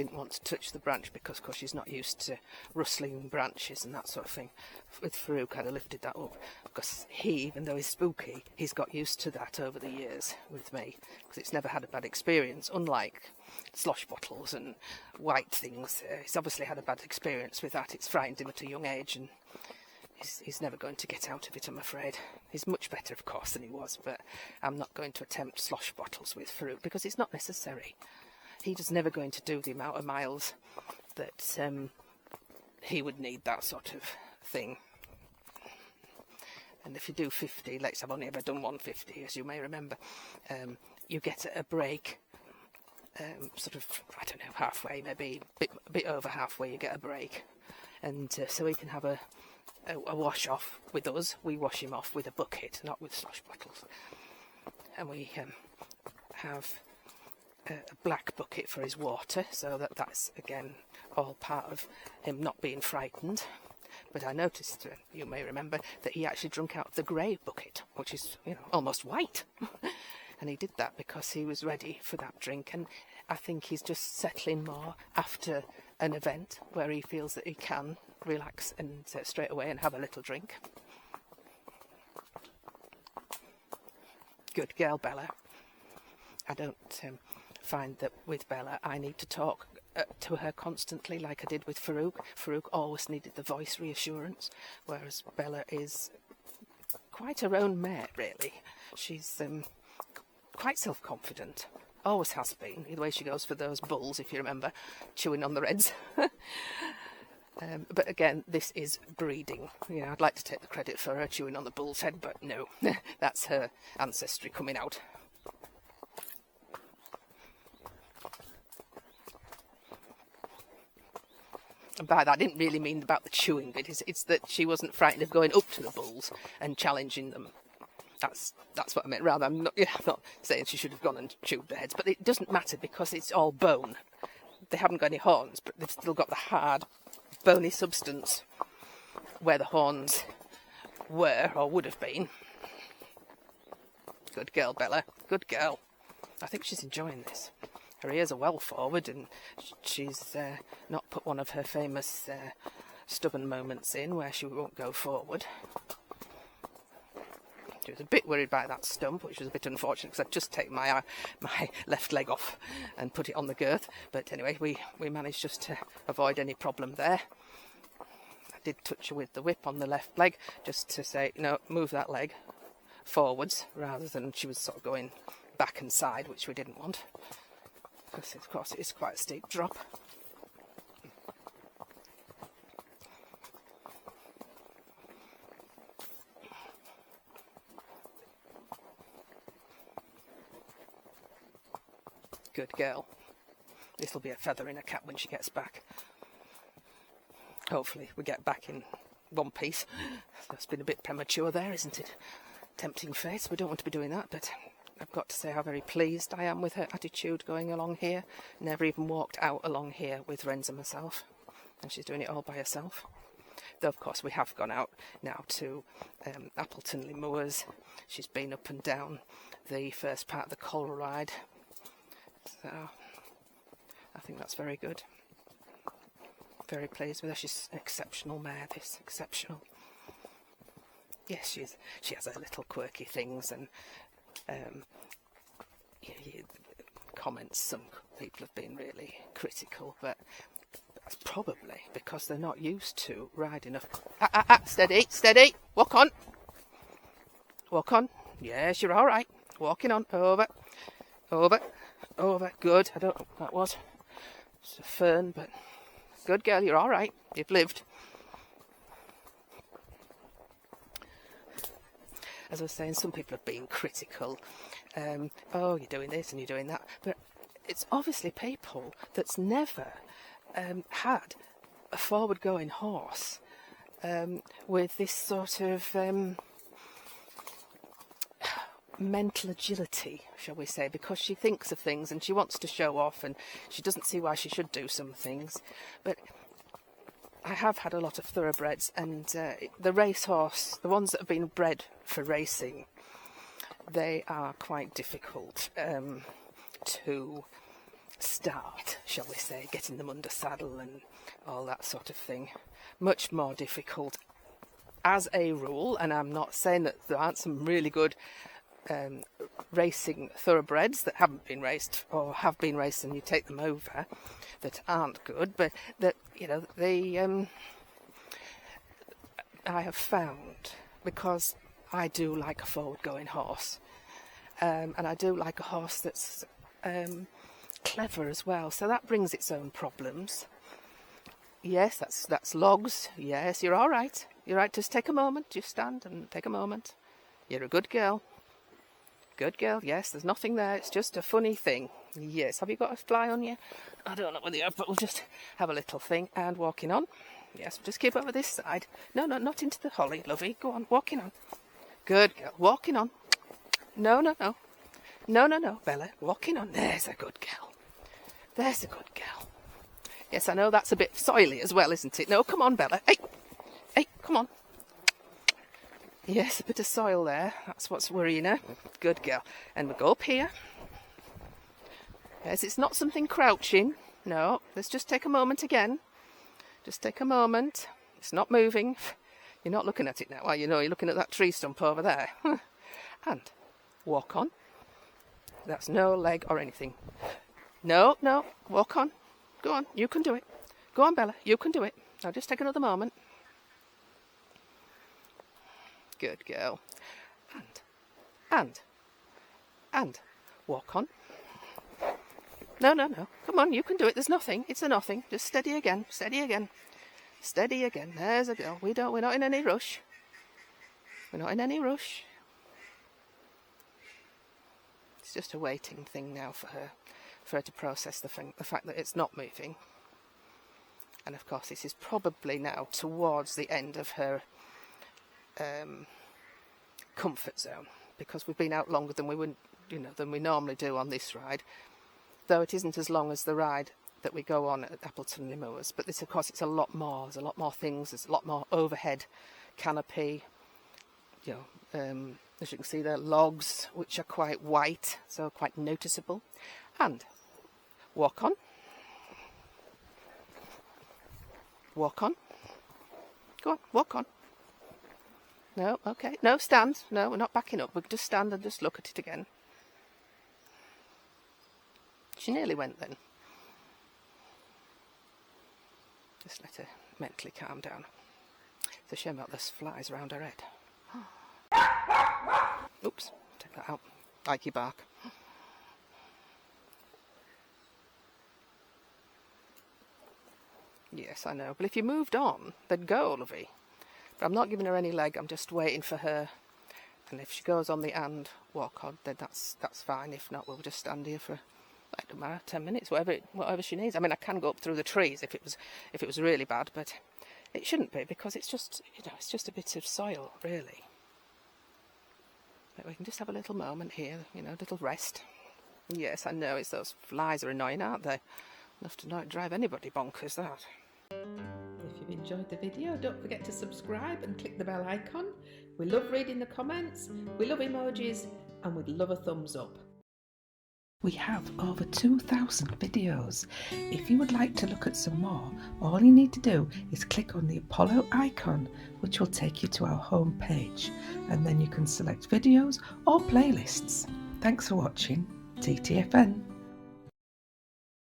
didn't want to touch the branch because, of course, she's not used to rustling branches and that sort of thing. With Farouk, I'd have lifted that up because he, even though he's spooky, he's got used to that over the years with me because it's never had a bad experience, unlike slosh bottles and white things. He's obviously had a bad experience with that. It's frightened him at a young age, and he's never going to get out of it, I'm afraid. He's much better, of course, than he was, but I'm not going to attempt slosh bottles with Farouk because it's not necessary. He just never going to do the amount of miles that he would need that sort of thing. And if you do 50, I've only ever done 150, as you may remember, you get a break, sort of, I don't know, halfway, maybe a bit over halfway you get a break. And so he can have a wash off with us. We wash him off with a bucket, not with slosh bottles. And we have a black bucket for his water, so that's again all part of him not being frightened. But I noticed, you may remember, that he actually drank out of the grey bucket, which is, almost white. And he did that because he was ready for that drink, and I think he's just settling more after an event where he feels that he can relax and straight away and have a little drink. Good girl, Bella. I don't find that with Bella I need to talk to her constantly like I did with Farouk. Farouk always needed the voice reassurance, whereas Bella is quite her own mare, really. She's quite self-confident, always has been, the way she goes for those bulls, if you remember, chewing on the reds. But again, this is breeding. I'd like to take the credit for her chewing on the bull's head, but no, that's her ancestry coming out. And by that, I didn't really mean about the chewing bit. It's that she wasn't frightened of going up to the bulls and challenging them. That's what I meant. Rather, I'm not saying she should have gone and chewed their heads, but it doesn't matter because it's all bone. They haven't got any horns, but they've still got the hard, bony substance where the horns were or would have been. Good girl, Bella. Good girl. I think she's enjoying this. Her ears are well forward, and she's not put one of her famous stubborn moments in where she won't go forward. She was a bit worried by that stump, which was a bit unfortunate because I'd just taken my left leg off and put it on the girth. But anyway, we managed just to avoid any problem there. I did touch her with the whip on the left leg just to say, no, move that leg forwards, rather than she was sort of going back and side, which we didn't want. Because, of course, it is quite a steep drop. Good girl. This will be a feather in her cap when she gets back. Hopefully we get back in one piece. That's been a bit premature there, isn't it? Tempting fate. We don't want to be doing that, but I've got to say how very pleased I am with her attitude going along here. Never even walked out along here with Renz and myself. And she's doing it all by herself. Though, of course, we have gone out now to Appleton Moors. She's been up and down the first part of the coal ride. So, I think that's very good. Very pleased with her. She's an exceptional mare, this. Exceptional. Yes, she has her little quirky things, and comments, some people have been really critical, but that's probably because they're not used to riding a... Steady, walk on. Yes, you're all right. Walking on, over, good. I don't know what that was. It's a fern, but good girl, you're all right. You've lived. As I was saying, some people have been critical. Oh, you're doing this and you're doing that. But it's obviously people that's never had a forward-going horse with this sort of mental agility, shall we say, because she thinks of things and she wants to show off and she doesn't see why she should do some things. But I have had a lot of thoroughbreds, and the racehorse, the ones that have been bred for racing, they are quite difficult to start, shall we say, getting them under saddle and all that sort of thing. Much more difficult as a rule, and I'm not saying that there aren't some really good racing thoroughbreds that haven't been raced or have been raced and you take them over that aren't good, but that, you know, I have found, because I do like a forward going horse, and I do like a horse that's clever as well, so that brings its own problems. Yes, that's logs. Yes, you're all right. You're right. Just take a moment. Just stand and take a moment. You're a good girl. Good girl. Yes, there's nothing there. It's just a funny thing. Yes. Have you got a fly on you? I don't know whether you have, but we'll just have a little thing. And walking on. Yes, just keep over this side. No, not into the holly, lovey. Go on, walking on. Good girl. Walking on. No. No, Bella. Walking on. There's a good girl. There's a good girl. Yes, I know that's a bit soily as well, isn't it? No, come on, Bella. Hey, come on. Yes, a bit of soil there. That's what's worrying her. Good girl. And we'll go up here. Yes, it's not something crouching. No, let's just take a moment again. Just take a moment. It's not moving. You're not looking at it now, are you? No, you're looking at that tree stump over there. And walk on. That's no leg or anything. No, walk on. Go on, you can do it. Go on, Bella, you can do it. Now just take another moment. Good girl. And walk on. No. Come on, you can do it. There's nothing. It's a nothing. Just steady again. Steady again. Steady again. There's a girl. We're not in any rush. We're not in any rush. It's just a waiting thing now for her to process the fact that it's not moving. And of course this is probably now towards the end of her comfort zone, because we've been out longer than we normally do on this ride, though it isn't as long as the ride that we go on at Appleton Moors. But this, of course, it's a lot more. There's a lot more things. There's a lot more overhead canopy. You know, as you can see, there are logs which are quite white, so quite noticeable. And walk on. Walk on. Go on, walk on. No, okay. No, stand. No, we're not backing up. We can just stand and just look at it again. She nearly went then. Just let her mentally calm down. It's a shame about those flies around her head. Oops, take that out. Ikey bark. Yes, I know. But if you moved on, then go, lovey. But I'm not giving her any leg. I'm just waiting for her. And if she goes on the and walk on, then that's fine. If not, we'll just stand here for, I don't matter, 10 minutes, whatever she needs. I mean, I can go up through the trees if it was really bad, but it shouldn't be, because it's just, it's just a bit of soil, really. But we can just have a little moment here, a little rest. Yes, I know, it's those flies are annoying, aren't they? Enough to not drive anybody bonkers, that. If you've enjoyed the video, don't forget to subscribe and click the bell icon. We love reading the comments, we love emojis, and we'd love a thumbs up. We have over 2,000 videos. If you would like to look at some more, all you need to do is click on the Apollo icon, which will take you to our home page, and then you can select videos or playlists. Thanks for watching. TTFN.